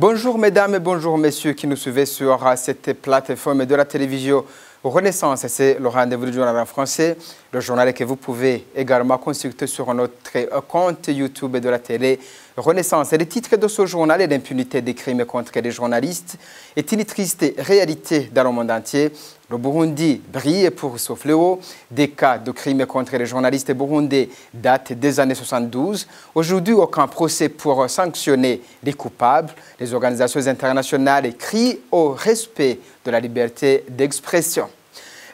Bonjour mesdames et bonjour messieurs qui nous suivez sur cette plateforme de la télévision Renaissance. C'est le rendez-vous du journal en français, le journal que vous pouvez également consulter sur notre compte YouTube de la télé Renaissance. Et le titre de ce journal est l'impunité des crimes contre les journalistes est une triste réalité dans le monde entier. Le Burundi brille pour ce fléau. Des cas de crimes contre les journalistes burundais datent des années 72. Aujourd'hui, aucun procès pour sanctionner les coupables. Les organisations internationales crient au respect de la liberté d'expression.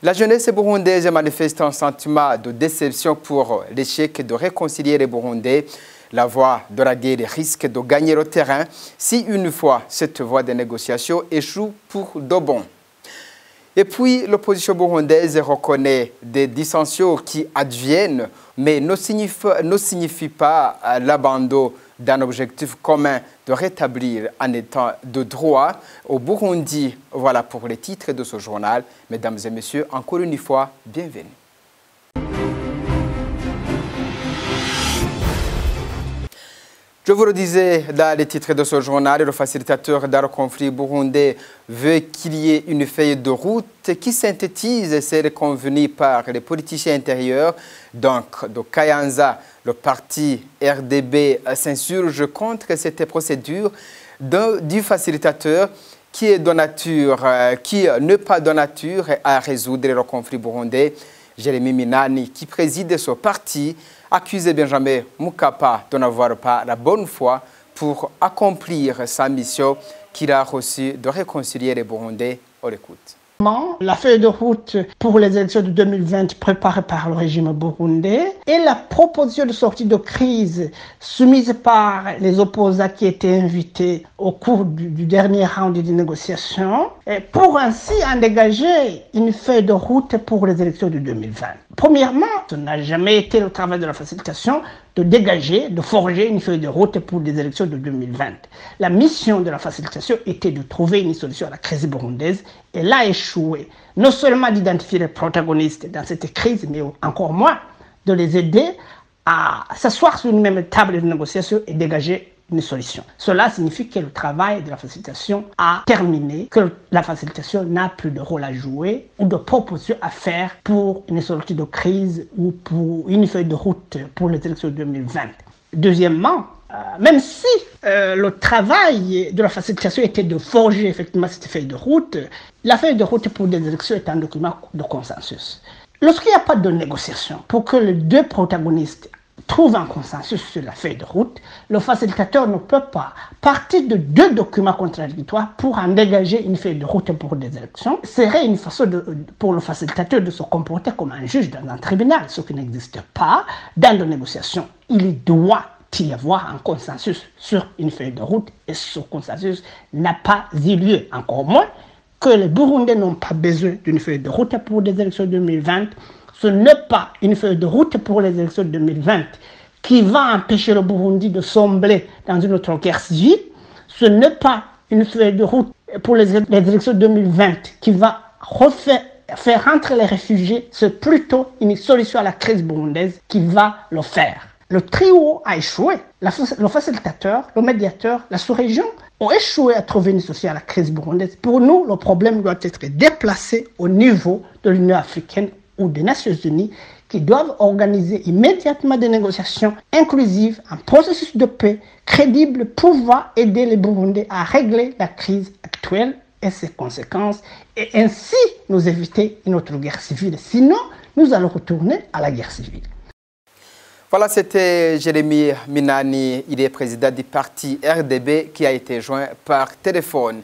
La jeunesse burundaise manifeste un sentiment de déception pour l'échec de réconcilier les Burundais. La voie de la guerre risque de gagner le terrain si une fois cette voie de négociation échoue pour de bon. Et puis, l'opposition burundaise reconnaît des dissensions qui adviennent, mais ne signifie pas l'abandon d'un objectif commun de rétablir un état de droit au Burundi. Voilà pour les titres de ce journal. Mesdames et messieurs, encore une fois, bienvenue. Je vous le disais dans les titres de ce journal, le facilitateur dans le conflit burundais veut qu'il y ait une feuille de route qui synthétise celle convenue par les politiciens intérieurs. Donc, de Kayanza, le parti RDB s'insurge contre cette procédure du facilitateur qui n'est pas de nature à résoudre le conflit burundais. Jérémy Minani, qui préside ce parti, accuse Benjamin Mukapa de n'avoir pas la bonne foi pour accomplir sa mission qu'il a reçue de réconcilier les Burundais. On l'écoute. La feuille de route pour les élections de 2020 préparée par le régime burundais et la proposition de sortie de crise soumise par les opposants qui étaient invités au cours du dernier round de négociations pour ainsi en dégager une feuille de route pour les élections de 2020. Premièrement, ce n'a jamais été le travail de la facilitation de dégager, de forger une feuille de route pour les élections de 2020. La mission de la facilitation était de trouver une solution à la crise burundaise. Elle a échoué, non seulement d'identifier les protagonistes dans cette crise, mais encore moins de les aider à s'asseoir sur une même table de négociation et dégager une solution. Cela signifie que le travail de la facilitation a terminé, que la facilitation n'a plus de rôle à jouer ou de proposition à faire pour une sortie de crise ou pour une feuille de route pour les élections 2020. Deuxièmement, même si le travail de la facilitation était de forger effectivement cette feuille de route, la feuille de route pour les élections est un document de consensus. Lorsqu'il n'y a pas de négociation, pour que les deux protagonistes trouve un consensus sur la feuille de route, le facilitateur ne peut pas partir de deux documents contradictoires pour en dégager une feuille de route pour des élections. Ce serait une façon pour le facilitateur de se comporter comme un juge dans un tribunal, ce qui n'existe pas dans les négociations. Il doit y avoir un consensus sur une feuille de route et ce consensus n'a pas eu lieu, encore moins que les Burundais n'ont pas besoin d'une feuille de route pour des élections 2020. Ce n'est pas une feuille de route pour les élections 2020 qui va empêcher le Burundi de sombrer dans une autre guerre civile. Ce n'est pas une feuille de route pour les élections 2020 qui va faire rentrer les réfugiés. C'est plutôt une solution à la crise burundaise qui va le faire. Le trio a échoué. Le facilitateur, le médiateur, la sous-région ont échoué à trouver une solution à la crise burundaise. Pour nous, le problème doit être déplacé au niveau de l'Union africaine ou des Nations Unies qui doivent organiser immédiatement des négociations inclusives, un processus de paix crédible pouvant aider les Burundais à régler la crise actuelle et ses conséquences et ainsi nous éviter une autre guerre civile. Sinon, nous allons retourner à la guerre civile. Voilà, c'était Jérémy Minani, il est président du parti RDB qui a été joint par téléphone.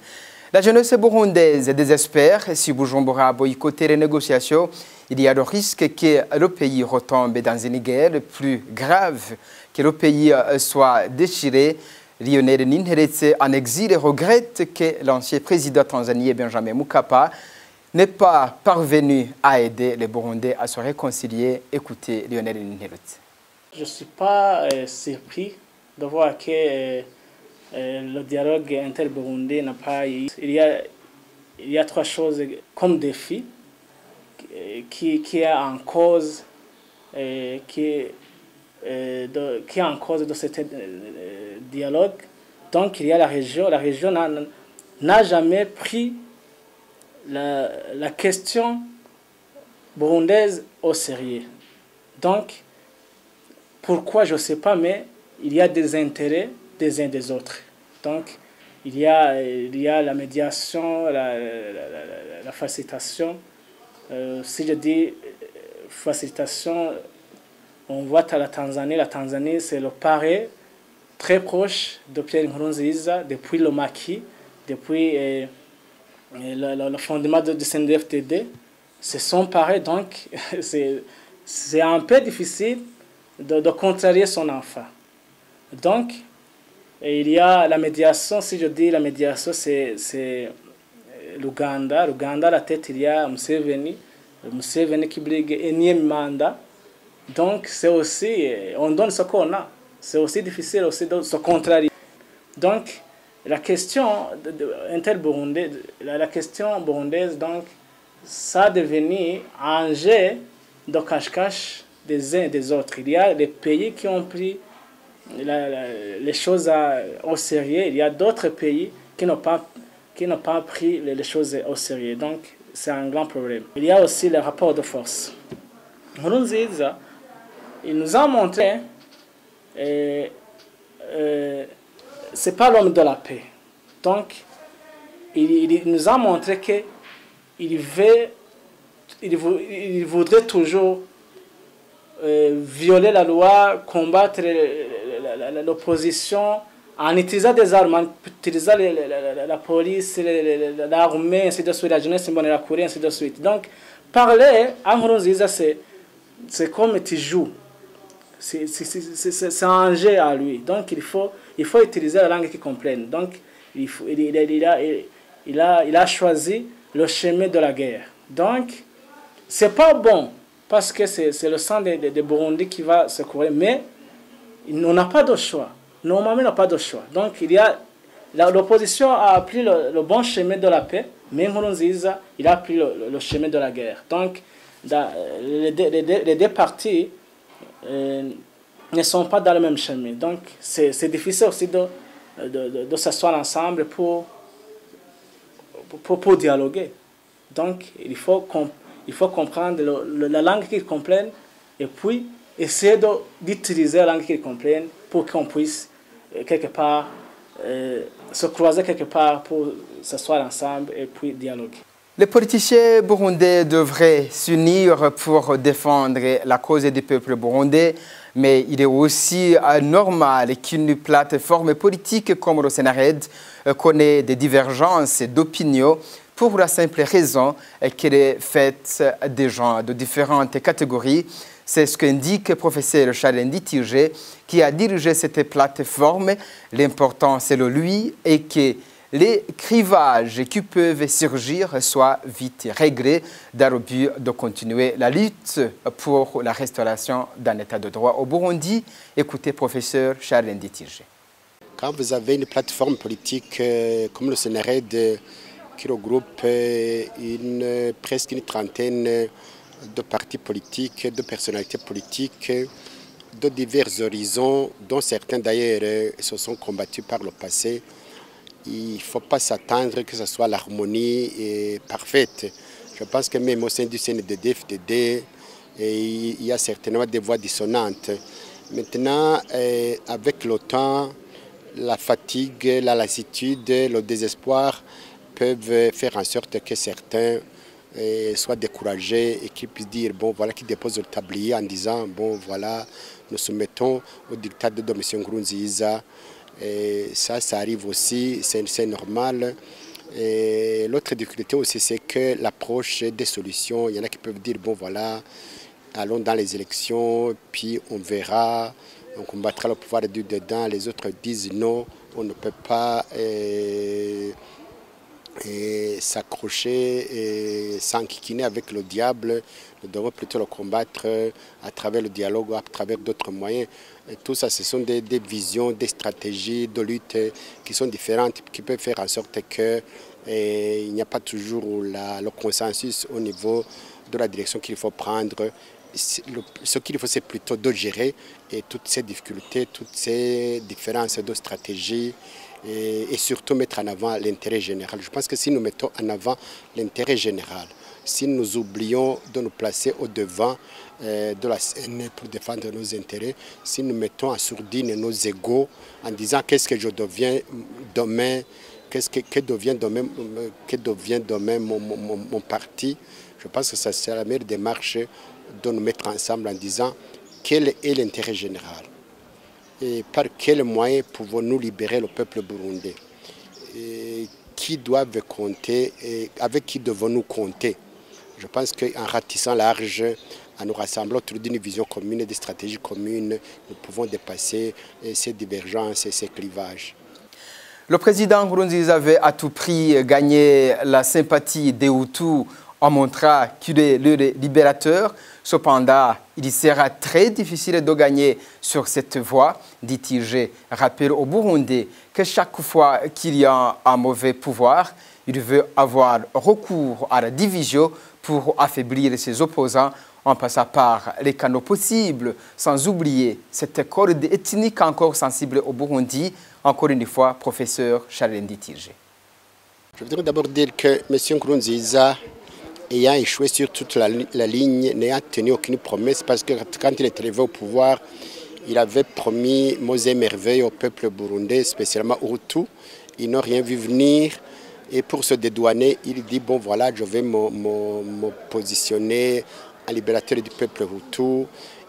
La jeunesse burundaise désespère. Si Bujumbura a boycotté les négociations, il y a le risque que le pays retombe dans une guerre plus grave, que le pays soit déchiré. Lionel Ninheretse, en exil, regrette que l'ancien président tanzanien Benjamin Mukapa n'est pas parvenu à aider les Burundais à se réconcilier. Écoutez Lionel Ninheretse. Je ne suis pas surpris de voir que le dialogue inter-burundais n'a pas eu. Il y a trois choses comme défi qui est en cause, qui est en cause de ce dialogue. Donc il y a la région n'a jamais pris la question burundaise au sérieux. Donc, pourquoi, je ne sais pas, mais il y a des intérêts des uns des autres. Donc, il y a la médiation, la facilitation. Si je dis facilitation, on voit à la Tanzanie, c'est le parrain très proche de Pierre Nkurunziza depuis le maquis, depuis le fondement du CNDD-FDD. C'est son parrain, donc c'est un peu difficile de contrarier son enfant. Donc, il y a la médiation. Si je dis la médiation, c'est l'Ouganda. L'Ouganda, à la tête, il y a Museveni qui brigue énième mandat. Donc, c'est aussi, on donne ce qu'on a. C'est aussi difficile aussi de se contrarier. Donc, la question interburundaise, la question burundaise, donc, ça a devenu un jeu de cache-cache des uns et des autres. Il y a des pays qui ont pris les choses au sérieux. Il y a d'autres pays qui n'ont pas pris les choses au sérieux. Donc, c'est un grand problème. Il y a aussi le rapport de force. Nkurunziza, il nous a montré c'est pas l'homme de la paix. Donc, il nous a montré qu'il voudrait toujours violer la loi, combattre l'opposition en utilisant des armes, en utilisant la police, l'armée, ainsi de suite, la jeunesse imbonerakure, ainsi de suite. Donc, parler à Nkurunziza, c'est comme tu joues. C'est un jeu à lui. Donc, il faut utiliser la langue qu'il comprenne. Donc, il a choisi le chemin de la guerre. Donc, c'est pas bon, parce que c'est le sang de Burundi qui va se courir, mais on n'a pas de choix. Normalement, on n'a pas de choix. Donc, l'opposition a pris le bon chemin de la paix, mais Nkurunziza, il a pris le chemin de la guerre. Donc, les deux parties ne sont pas dans le même chemin. Donc, c'est difficile aussi de s'asseoir ensemble pour dialoguer. Donc, il faut comprendre la langue qu'ils comprennent et puis essayer d'utiliser la langue qu'ils comprennent pour qu'on puisse quelque part se croiser quelque part pour s'asseoir ensemble et puis dialoguer. Les politiciens burundais devraient s'unir pour défendre la cause du peuple burundais, mais il est aussi normal qu'une plateforme politique comme le Sénared connaît des divergences d'opinion pour la simple raison qu'elle est faite des gens de différentes catégories. C'est ce qu'indique le professeur Charles Nditije, qui a dirigé cette plateforme. L'important, selon lui, est que les clivages qui peuvent surgir soient vite réglés dans le but de continuer la lutte pour la restauration d'un état de droit au Burundi. Écoutez, professeur Charles Nditije. Quand vous avez une plateforme politique comme le Sénared qui regroupe presque une trentaine de partis politiques, de personnalités politiques, de divers horizons, dont certains d'ailleurs se sont combattus par le passé, il ne faut pas s'attendre que ce soit l'harmonie parfaite. Je pense que même au sein du CNDD-FDD, il y a certainement des voix dissonantes. Maintenant, avec le temps, la fatigue, la lassitude, le désespoir peuvent faire en sorte que certains soient découragés et qu'ils puissent dire, bon voilà, qu'ils déposent le tablier en disant, bon voilà, nous soumettons au dictat de M. Nkurunziza. Et ça arrive aussi, c'est normal. L'autre difficulté aussi, c'est que l'approche des solutions, il y en a qui peuvent dire, bon voilà, allons dans les élections, puis on verra, on combattra le pouvoir du dedans. Les autres disent non, on ne peut pas s'accrocher et s'enquiquiner avec le diable. Nous devons plutôt le combattre à travers le dialogue ou à travers d'autres moyens. Et tout ça, ce sont des visions, des stratégies de lutte qui sont différentes, qui peuvent faire en sorte qu'il n'y a pas toujours le consensus au niveau de la direction qu'il faut prendre. Ce qu'il faut, c'est plutôt de gérer et toutes ces difficultés, toutes ces différences de stratégie et surtout mettre en avant l'intérêt général. Je pense que si nous mettons en avant l'intérêt général, si nous oublions de nous placer au devant de la scène pour défendre nos intérêts, si nous mettons en sourdine nos égos en disant qu'est-ce que je deviens demain, que devient demain mon parti, je pense que ça sera la meilleure démarche de nous mettre ensemble en disant quel est l'intérêt général et par quels moyens pouvons-nous libérer le peuple burundais, et qui doivent compter et avec qui devons-nous compter. Je pense qu'en ratissant large, en nous rassemblant autour d'une vision commune et des stratégies communes, nous pouvons dépasser ces divergences et ces clivages. Le président Nkurunziza avait à tout prix gagné la sympathie des Hutus en montrant qu'il est le libérateur. Cependant, il sera très difficile de gagner sur cette voie, dit-il. Je rappelle au Burundi que chaque fois qu'il y a un mauvais pouvoir, il veut avoir recours à la division pour affaiblir ses opposants en passant par les canaux possibles, sans oublier cette corde ethnique encore sensible au Burundi. Encore une fois, professeur Charles Nditirje. Je voudrais d'abord dire que M. Nkurunziza, ayant échoué sur toute la ligne, n'ayant tenu aucune promesse, parce que quand il est arrivé au pouvoir, il avait promis mots et merveilles au peuple burundais, spécialement aux Hutus. Ils n'ont rien vu venir. Et pour se dédouaner, il dit, bon voilà, je vais me positionner en libérateur du peuple Hutu.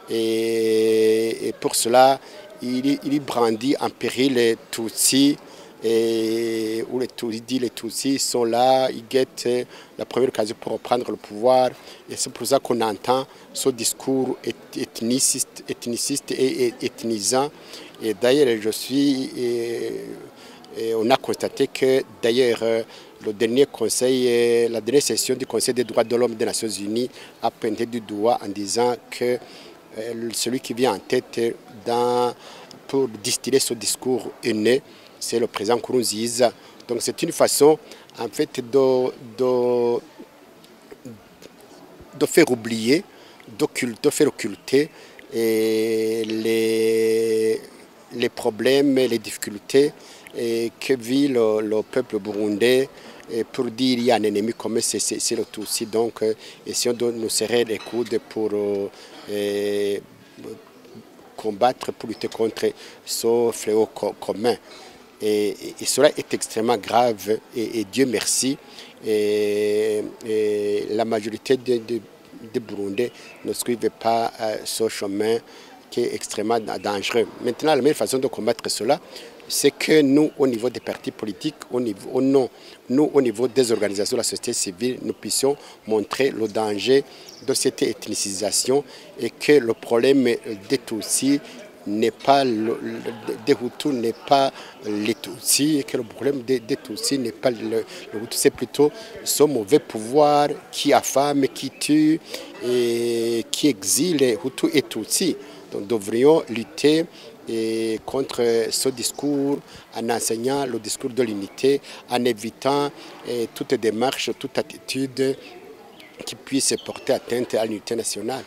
Et pour cela, il brandit en péril les Tutsis. Et où il dit les Tutsis sont là, ils guettent la première occasion pour reprendre le pouvoir. Et c'est pour ça qu'on entend ce discours ethniciste et ethnisant. Et d'ailleurs, on a constaté que d'ailleurs la dernière session du Conseil des droits de l'homme des Nations Unies a pointé du doigt en disant que celui qui vient en tête pour distiller ce discours haineux, c'est le président Nkurunziza. Donc c'est une façon en fait de faire oublier, de faire occulter les problèmes, les difficultés que vit le peuple burundais. Et pour dire qu'il y a un ennemi commun, c'est le Tutsi. Donc essayons de nous serrer les coudes pour combattre, pour lutter contre ce fléau commun. Et cela est extrêmement grave et Dieu merci. Et la majorité des Burundais ne suivent pas ce chemin qui est extrêmement dangereux. Maintenant, la meilleure façon de combattre cela, c'est que nous, au niveau des partis politiques, au niveau des organisations de la société civile, nous puissions montrer le danger de cette ethnicisation et que le problème des Tutsis n'est pas des Hutus n'est pas les Tutsis, et que le problème des Tutsis n'est pas le Hutu, c'est plutôt ce mauvais pouvoir qui affame, qui tue et qui exile Hutus et Tutsis. Donc nous devrions lutter contre ce discours en enseignant le discours de l'unité, en évitant toute démarche, toute attitude qui puisse porter atteinte à l'unité nationale.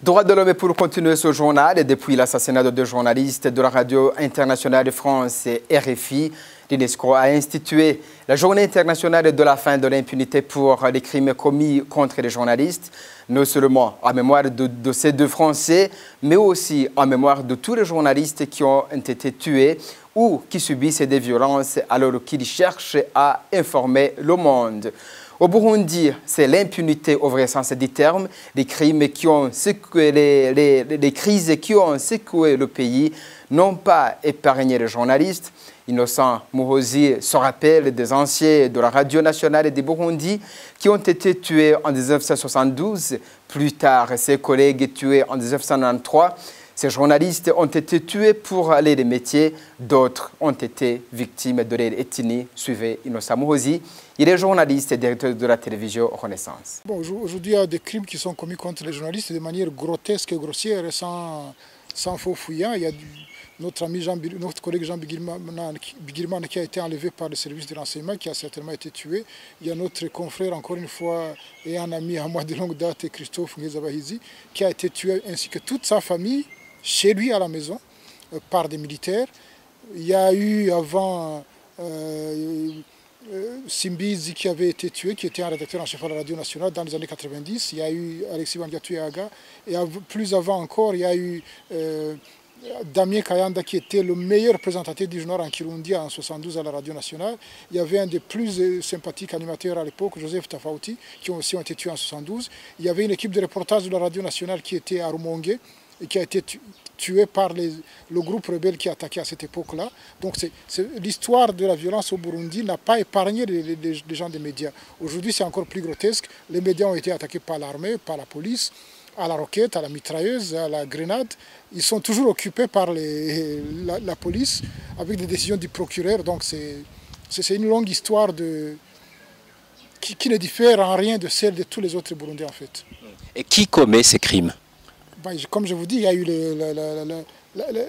Droits de l'homme pour continuer ce journal. Et depuis l'assassinat de deux journalistes de la radio internationale de France et RFI, l'UNESCO a institué la journée internationale de la fin de l'impunité pour les crimes commis contre les journalistes, non seulement en mémoire de ces deux Français, mais aussi en mémoire de tous les journalistes qui ont été tués ou qui subissent des violences alors qu'ils cherchent à informer le monde. Au Burundi, c'est l'impunité au vrai sens du terme, les crimes qui ont secoué les crises qui ont secoué le pays n'ont pas épargné les journalistes. Innocent Muhozi se rappelle des anciens de la radio nationale du Burundi qui ont été tués en 1972. Plus tard, ses collègues tués en 1993. Ces journalistes ont été tués pour aller des métiers, d'autres ont été victimes de leur ethnie. Suivez Innocent Muhozi, il est journaliste et directeur de la télévision Renaissance. Bon, aujourd'hui, il y a des crimes qui sont commis contre les journalistes de manière grotesque et grossière et sans faux fouillant. Il y a notre collègue Jean Bigirman qui a été enlevé par le service de renseignement, qui a certainement été tué. Il y a notre confrère, encore une fois, et un ami à moi de longue date, Christophe Ngezabahizi, qui a été tué, ainsi que toute sa famille, chez lui à la maison, par des militaires. il y a eu avant Simbizi qui avait été tué, qui était un rédacteur en chef à la radio nationale dans les années 90. Il y a eu Alexis Bandiatou-Yaga. Et plus avant encore, il y a eu Damien Kayanda qui était le meilleur présentateur du journal en Kirundi en 72 à la radio nationale. Il y avait un des plus sympathiques animateurs à l'époque, Joseph Tafauti, qui aussi ont été tués en 72. Il y avait une équipe de reportage de la radio nationale qui était à Rumongue et qui a été tuée par le groupe rebelle qui attaquait à cette époque-là. Donc l'histoire de la violence au Burundi n'a pas épargné les gens des médias. Aujourd'hui, c'est encore plus grotesque. Les médias ont été attaqués par l'armée, par la police, à la roquette, à la mitrailleuse, à la grenade. Ils sont toujours occupés par la police avec des décisions du procureur. Donc c'est une longue histoire qui ne diffère en rien de celle de tous les autres Burundais en fait. Et qui commet ces crimes? Comme je vous dis, il y a eu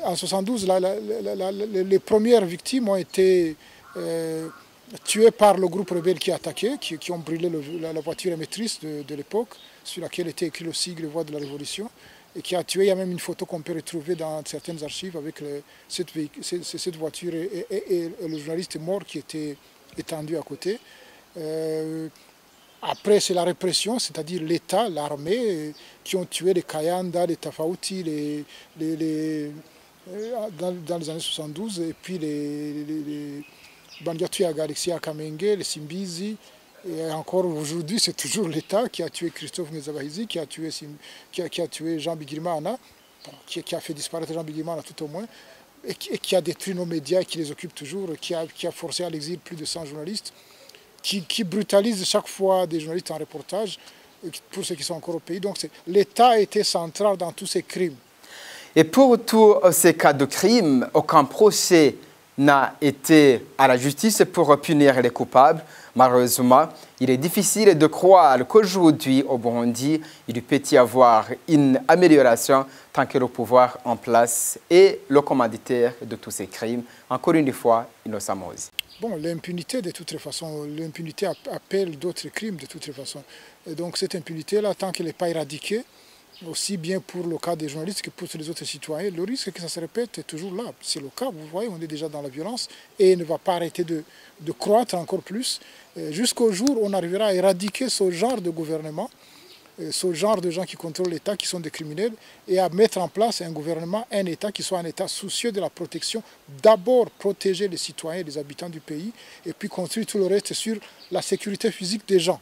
en 72, les premières victimes ont été tuées par le groupe rebelle qui a attaqué, qui ont brûlé la voiture émettrice de l'époque, sur laquelle était écrit le sigle Voix de la Révolution, et qui a tué. Il y a même une photo qu'on peut retrouver dans certaines archives avec cette voiture et le journaliste mort qui était étendu à côté. Après, c'est la répression, c'est-à-dire l'État, l'armée, qui ont tué les Kayanda, les Tafauti dans les années 72, et puis les Bandiatou-Yaga, Alexis Kamenge, les Simbizi. Et encore aujourd'hui, c'est toujours l'État qui a tué Christophe Ngezabahizi, qui a tué Jean Bigirimana, qui a fait disparaître Jean Bigirimana tout au moins, et qui a détruit nos médias et qui les occupe toujours, qui a forcé à l'exil plus de 100 journalistes. Qui brutalise chaque fois des journalistes en reportage pour ceux qui sont encore au pays. Donc l'État a été central dans tous ces crimes. Et pour tous ces cas de crimes, aucun procès n'a été à la justice pour punir les coupables. Malheureusement, il est difficile de croire qu'aujourd'hui, au Burundi, il peut y avoir une amélioration tant que le pouvoir en place est le commanditaire de tous ces crimes. Encore une fois, Innocent Mozi. Bon, l'impunité, de toute façon, l'impunité appelle d'autres crimes de toute façon. Et donc cette impunité-là, tant qu'elle n'est pas éradiquée, aussi bien pour le cas des journalistes que pour tous les autres citoyens, le risque que ça se répète est toujours là. C'est le cas, vous voyez, on est déjà dans la violence et elle ne va pas arrêter de croître encore plus jusqu'au jour où on arrivera à éradiquer ce genre de gouvernement, ce genre de gens qui contrôlent l'État, qui sont des criminels, et à mettre en place un gouvernement, un État qui soit un État soucieux de la protection, d'abord protéger les citoyens et les habitants du pays, et puis construire tout le reste sur la sécurité physique des gens.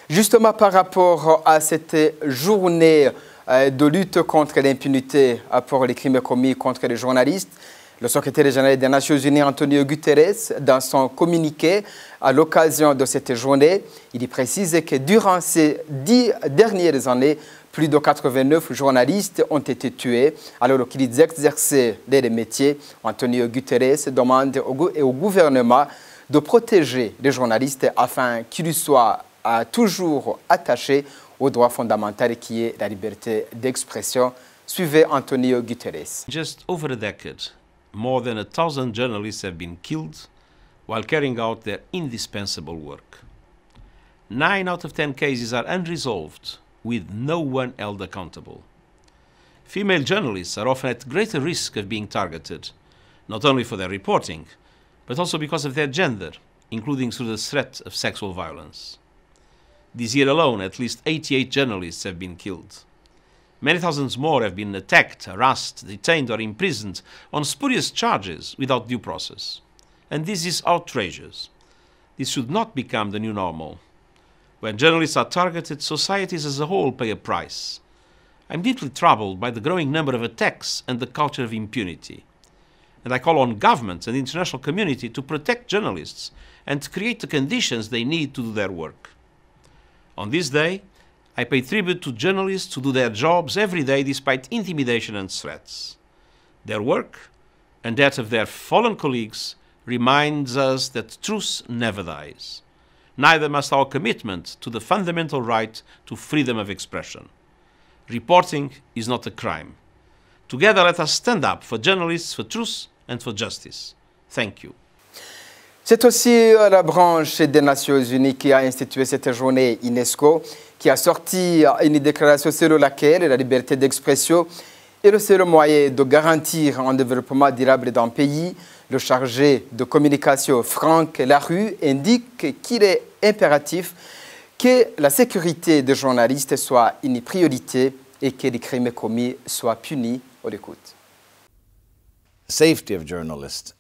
Justement, par rapport à cette journée de lutte contre l'impunité pour les crimes commis contre les journalistes, le secrétaire général des Nations Unies, Antonio Guterres, dans son communiqué à l'occasion de cette journée, il précise que durant ces 10 dernières années, plus de 89 journalistes ont été tués alors qu'ils exerçaient les métiers. Antonio Guterres demande au gouvernement de protéger les journalistes afin qu'ils soient toujours attachés au droit fondamental qui est la liberté d'expression. Suivez Antonio Guterres. Just over a decade, more than 1,000 journalists have been killed while carrying out their indispensable work. 9 out of 10 cases are unresolved, with no one held accountable. Female journalists are often at greater risk of being targeted, not only for their reporting, but also because of their gender, including through the threat of sexual violence. This year alone, at least 88 journalists have been killed. Many thousands more have been attacked, harassed, detained or imprisoned on spurious charges without due process. And this is outrageous. This should not become the new normal. When journalists are targeted, societies as a whole pay a price. I'm deeply troubled by the growing number of attacks and the culture of impunity. And I call on governments and the international community to protect journalists and to create the conditions they need to do their work. On this day, I pay tribute to journalists who do their jobs every day despite intimidation and threats. Their work, and that of their fallen colleagues, reminds us that truth never dies. Neither must our commitment to the fundamental right to freedom of expression. Reporting is not a crime. Together, let us stand up for journalists, for truth and for justice. Thank you. C'est aussi la branche des Nations Unies qui a institué cette journée UNESCO, qui a sorti une déclaration selon laquelle la liberté d'expression est le seul moyen de garantir un développement durable d'un pays. Le chargé de communication Franck Larue indique qu'il est impératif que la sécurité des journalistes soit une priorité et que les crimes commis soient punis. On l'écoute. Safety of journalists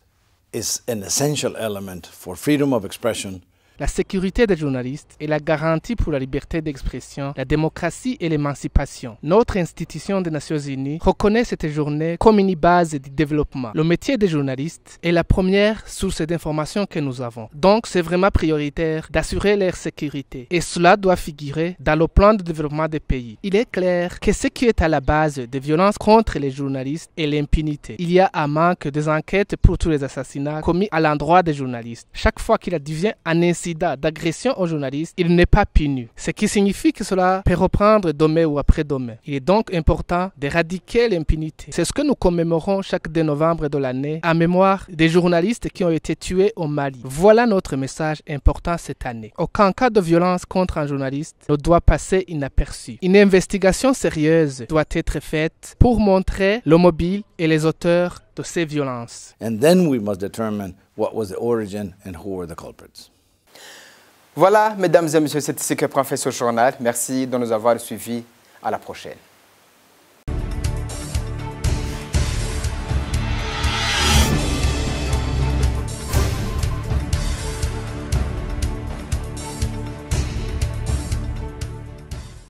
is an essential element for freedom of expression. La sécurité des journalistes est la garantie pour la liberté d'expression, la démocratie et l'émancipation. Notre institution des Nations Unies reconnaît cette journée comme une base du développement. Le métier des journalistes est la première source d'information que nous avons. Donc, c'est vraiment prioritaire d'assurer leur sécurité. Et cela doit figurer dans le plan de développement des pays. Il est clair que ce qui est à la base des violences contre les journalistes est l'impunité. Il y a un manque des enquêtes pour tous les assassinats commis à l'endroit des journalistes. Chaque fois qu'il advient un incident d'agression aux journalistes, il n'est pas puni. Ce qui signifie que cela peut reprendre demain ou après-demain. Il est donc important d'éradiquer l'impunité. C'est ce que nous commémorons chaque 2 novembre de l'année en mémoire des journalistes qui ont été tués au Mali. Voilà notre message important cette année. Aucun cas de violence contre un journaliste ne doit passer inaperçu. Une investigation sérieuse doit être faite pour montrer le mobile et les auteurs de ces violences. And then we must determine what was the origin and who were the culprits. Voilà, mesdames et messieurs, c'est ici que prend fin ce journal. Merci de nous avoir suivis. À la prochaine.